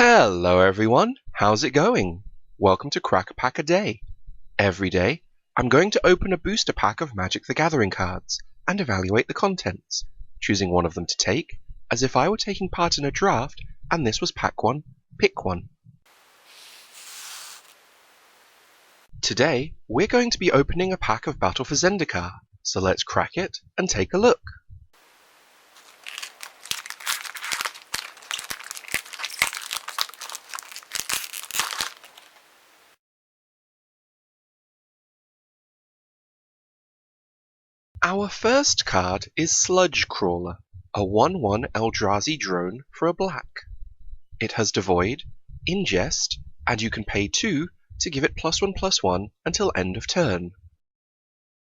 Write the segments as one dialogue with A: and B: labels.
A: Hello everyone, how's it going? Welcome to Crack a Pack a Day. Every day, I'm going to open a booster pack of Magic the Gathering cards and evaluate the contents, choosing one of them to take, as if I were taking part in a draft and this was pack one, pick one. Today, we're going to be opening a pack of Battle for Zendikar, so let's crack it and take a look. Our first card is Sludge Crawler, a 1/1 Eldrazi drone for a black. It has Devoid, Ingest, and you can pay 2 to give it +1/+1 until end of turn.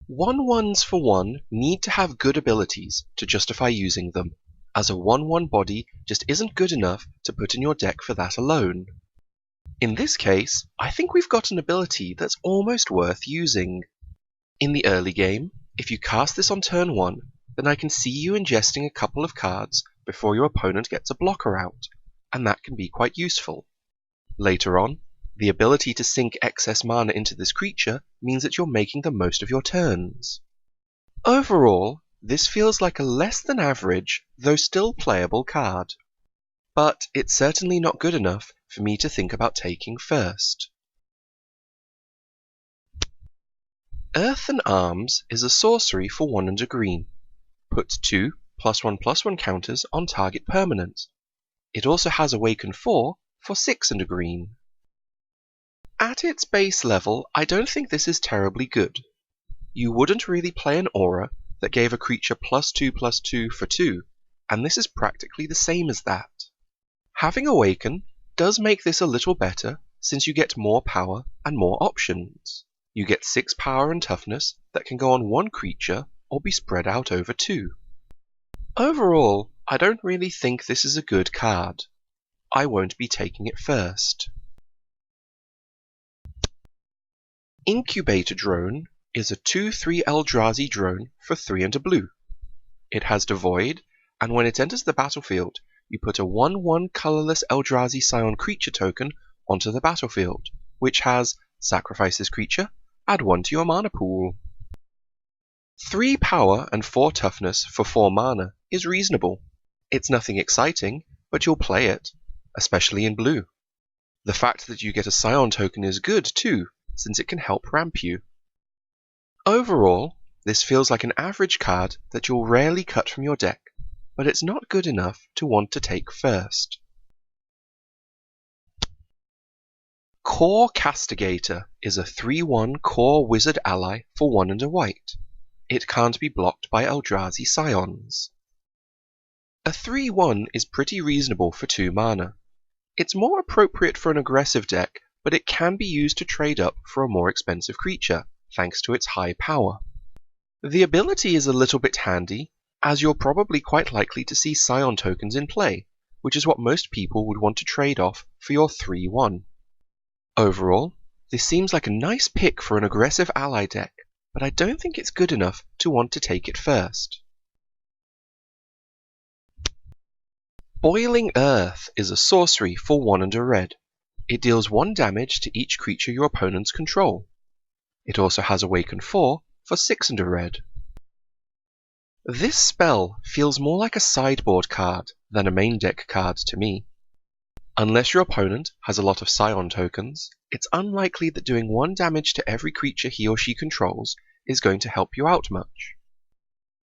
A: 1/1s for 1 need to have good abilities to justify using them, as a 1/1 body just isn't good enough to put in your deck for that alone. In this case, I think we've got an ability that's almost worth using. In the early game, if you cast this on turn 1, then I can see you ingesting a couple of cards before your opponent gets a blocker out, and that can be quite useful. Later on, the ability to sink excess mana into this creature means that you're making the most of your turns. Overall, this feels like a less than average, though still playable card. But it's certainly not good enough for me to think about taking first. Earthen Arms is a sorcery for 1 and a green. Puts 2 +1/+1 counters on target permanent. It also has Awaken 4 for 6 and a green. At its base level, I don't think this is terribly good. You wouldn't really play an aura that gave a creature +2/+2 for 2, and this is practically the same as that. Having Awaken does make this a little better since you get more power and more options. You get 6 power and toughness that can go on 1 creature or be spread out over 2. Overall, I don't really think this is a good card. I won't be taking it first. Incubator Drone is a 2/3 Eldrazi drone for 3 and a blue. It has Devoid, and when it enters the battlefield, you put a 1/1 colorless Eldrazi Scion creature token onto the battlefield, which has Sacrifice this creature, add 1 to your mana pool. 3 power and 4 toughness for 4 mana is reasonable. It's nothing exciting, but you'll play it, especially in blue. The fact that you get a Scion token is good too, since it can help ramp you. Overall, this feels like an average card that you'll rarely cut from your deck, but it's not good enough to want to take first. Core Castigator is a 3/1 core wizard ally for 1 and a white. It can't be blocked by Eldrazi Scions. A 3/1 is pretty reasonable for 2 mana. It's more appropriate for an aggressive deck, but it can be used to trade up for a more expensive creature, thanks to its high power. The ability is a little bit handy, as you're probably quite likely to see Scion tokens in play, which is what most people would want to trade off for your 3/1. Overall, this seems like a nice pick for an aggressive ally deck, but I don't think it's good enough to want to take it first. Boiling Earth is a sorcery for 1 and a red. It deals 1 damage to each creature your opponents control. It also has Awaken 4 for 6 and a red. This spell feels more like a sideboard card than a main deck card to me. Unless your opponent has a lot of Scion tokens, it's unlikely that doing 1 damage to every creature he or she controls is going to help you out much.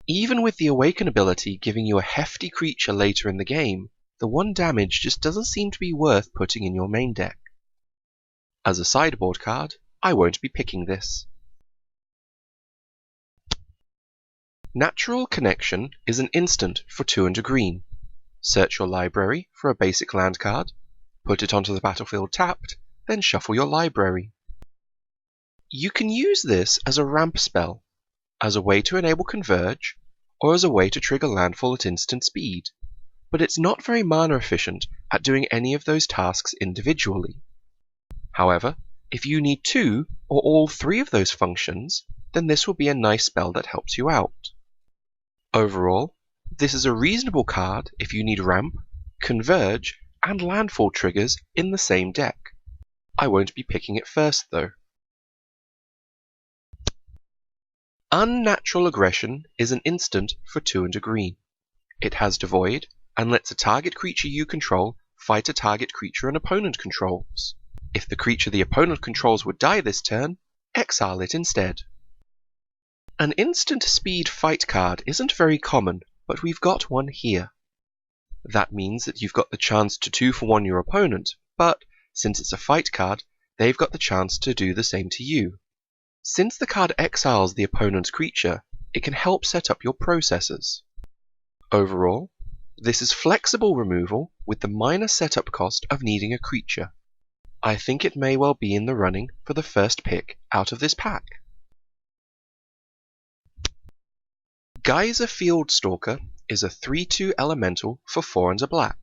A: Even with the Awaken ability giving you a hefty creature later in the game, the 1 damage just doesn't seem to be worth putting in your main deck. As a sideboard card, I won't be picking this. Natural Connection is an instant for 2 and a green. Search your library for a basic land card, put it onto the battlefield tapped, then shuffle your library. You can use this as a ramp spell, as a way to enable Converge, or as a way to trigger landfall at instant speed, but it's not very mana efficient at doing any of those tasks individually. However, if you need 2 or all 3 of those functions, then this will be a nice spell that helps you out. Overall, this is a reasonable card if you need ramp, Converge, and landfall triggers in the same deck. I won't be picking it first though. Unnatural Aggression is an instant for 2 and a green. It has Devoid and lets a target creature you control fight a target creature an opponent controls. If the creature the opponent controls would die this turn, exile it instead. An instant speed fight card isn't very common, but we've got one here. That means that you've got the chance to 2-for-1 your opponent, but since it's a fight card, they've got the chance to do the same to you. Since the card exiles the opponent's creature, it can help set up your processors. Overall, this is flexible removal with the minor setup cost of needing a creature. I think it may well be in the running for the first pick out of this pack. Geyser Field Stalker is a 3/2 elemental for 4 and a black.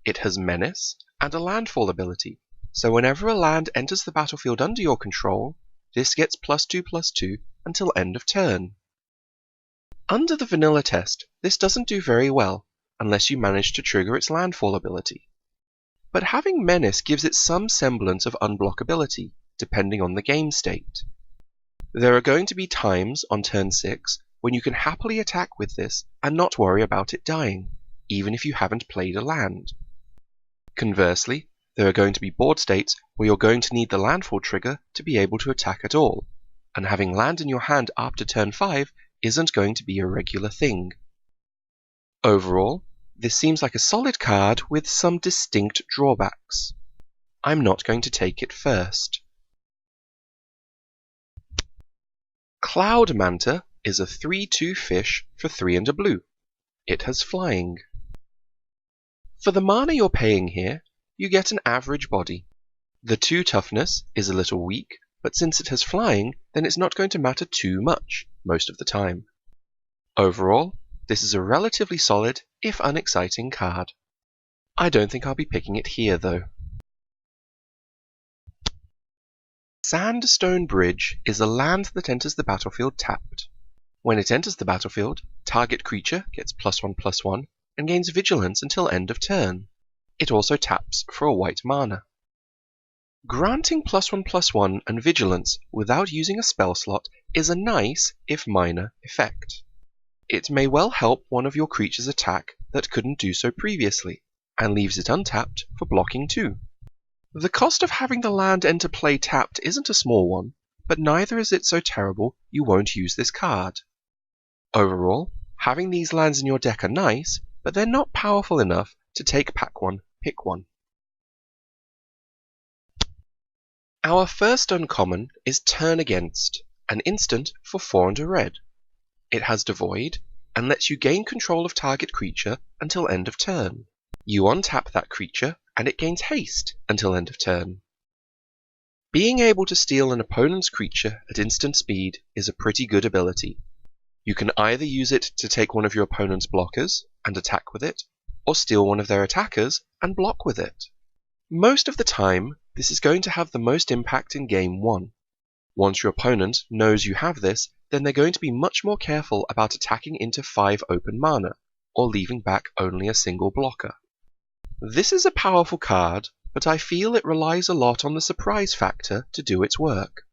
A: It has Menace and a landfall ability, so whenever a land enters the battlefield under your control, this gets +2/+2 until end of turn. Under the vanilla test, this doesn't do very well unless you manage to trigger its landfall ability. But having Menace gives it some semblance of unblockability, depending on the game state. There are going to be times on turn 6 when you can happily attack with this and not worry about it dying, even if you haven't played a land. Conversely, there are going to be board states where you're going to need the landfall trigger to be able to attack at all, and having land in your hand after turn 5 isn't going to be a regular thing. Overall, this seems like a solid card with some distinct drawbacks. I'm not going to take it first. Cloud Manta is a 3/2 fish for 3 and a blue. It has flying. For the mana you're paying here, you get an average body. The 2 toughness is a little weak, but since it has flying, then it's not going to matter too much most of the time. Overall, this is a relatively solid, if unexciting card. I don't think I'll be picking it here though. Sandstone Bridge is a land that enters the battlefield tapped. When it enters the battlefield, target creature gets +1/+1 and gains vigilance until end of turn. It also taps for a white mana. Granting +1/+1 and vigilance without using a spell slot is a nice, if minor, effect. It may well help one of your creatures attack that couldn't do so previously, and leaves it untapped for blocking too. The cost of having the land enter play tapped isn't a small one, but neither is it so terrible you won't use this card. Overall, having these lands in your deck are nice, but they're not powerful enough to take pack 1, pick 1. Our first uncommon is Turn Against, an instant for 4 and a red. It has Devoid, and lets you gain control of target creature until end of turn. You untap that creature, and it gains haste until end of turn. Being able to steal an opponent's creature at instant speed is a pretty good ability. You can either use it to take one of your opponent's blockers and attack with it, or steal one of their attackers and block with it. Most of the time, this is going to have the most impact in game 1. Once your opponent knows you have this, then they're going to be much more careful about attacking into 5 open mana, or leaving back only a single blocker. This is a powerful card, but I feel it relies a lot on the surprise factor to do its work.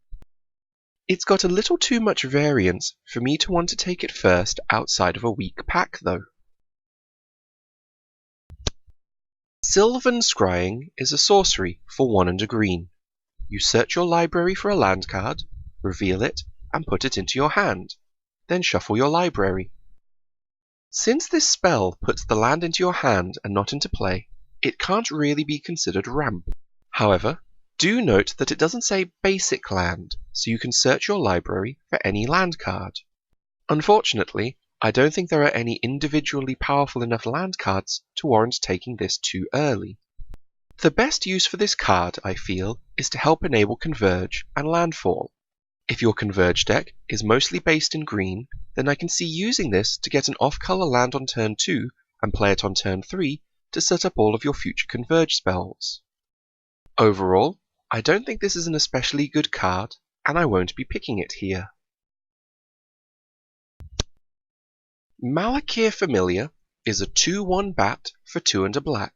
A: It's got a little too much variance for me to want to take it first outside of a weak pack though. Sylvan Scrying is a sorcery for 1 and a green. You search your library for a land card, reveal it, and put it into your hand. Then shuffle your library. Since this spell puts the land into your hand and not into play, it can't really be considered ramp. However, do note that it doesn't say basic land, so you can search your library for any land card. Unfortunately, I don't think there are any individually powerful enough land cards to warrant taking this too early. The best use for this card, I feel, is to help enable Converge and Landfall. If your Converge deck is mostly based in green, then I can see using this to get an off-color land on turn 2 and play it on turn 3 to set up all of your future Converge spells. Overall, I don't think this is an especially good card, and I won't be picking it here. Malakir Familiar is a 2/1 bat for 2 and a black.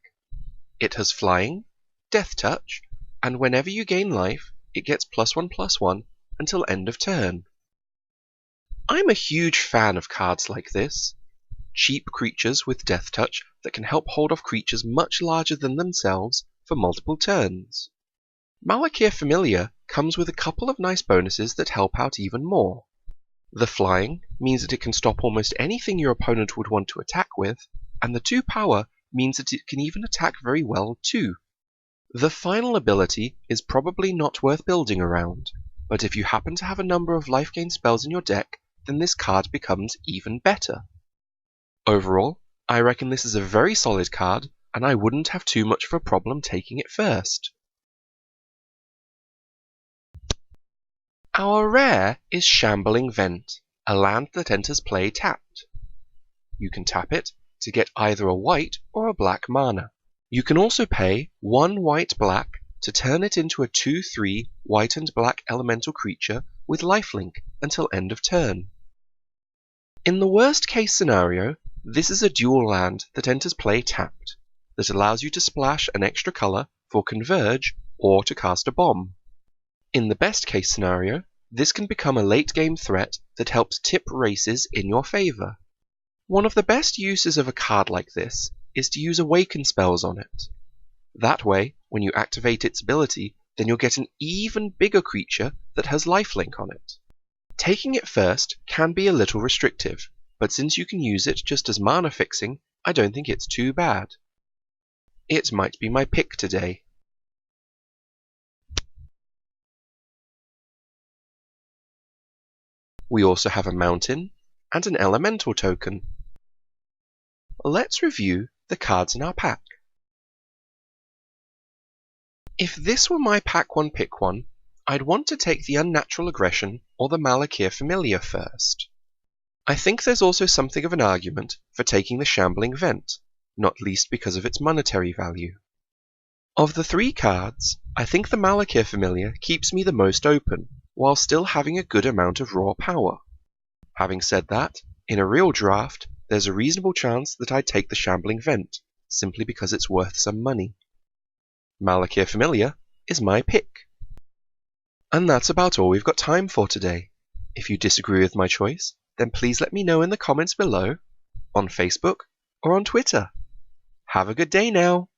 A: It has flying, death touch, and whenever you gain life, it gets +1/+1 until end of turn. I'm a huge fan of cards like this. Cheap creatures with death touch that can help hold off creatures much larger than themselves for multiple turns. Malakir Familiar comes with a couple of nice bonuses that help out even more. The flying means that it can stop almost anything your opponent would want to attack with, and the 2 power means that it can even attack very well too. The final ability is probably not worth building around, but if you happen to have a number of life gain spells in your deck, then this card becomes even better. Overall, I reckon this is a very solid card, and I wouldn't have too much of a problem taking it first. Our rare is Shambling Vent, a land that enters play tapped. You can tap it to get either a white or a black mana. You can also pay 1 white-black to turn it into a 2/3 white and black elemental creature with lifelink until end of turn. In the worst case scenario, this is a dual land that enters play tapped, that allows you to splash an extra color for Converge or to cast a bomb. In the best case scenario, this can become a late game threat that helps tip races in your favor. One of the best uses of a card like this is to use awaken spells on it. That way, when you activate its ability, then you'll get an even bigger creature that has lifelink on it. Taking it first can be a little restrictive, but since you can use it just as mana fixing, I don't think it's too bad. It might be my pick today. We also have a mountain and an elemental token. Let's review the cards in our pack. If this were my pack 1 pick 1, I'd want to take the Unnatural Aggression or the Malakir Familiar first. I think there's also something of an argument for taking the Shambling Vent, not least because of its monetary value. Of the 3 cards, I think the Malakir Familiar keeps me the most open, while still having a good amount of raw power. Having said that, in a real draft, there's a reasonable chance that I'd take the Shambling Vent, simply because it's worth some money. Malakir Familiar is my pick. And that's about all we've got time for today. If you disagree with my choice, then please let me know in the comments below, on Facebook, or on Twitter. Have a good day now!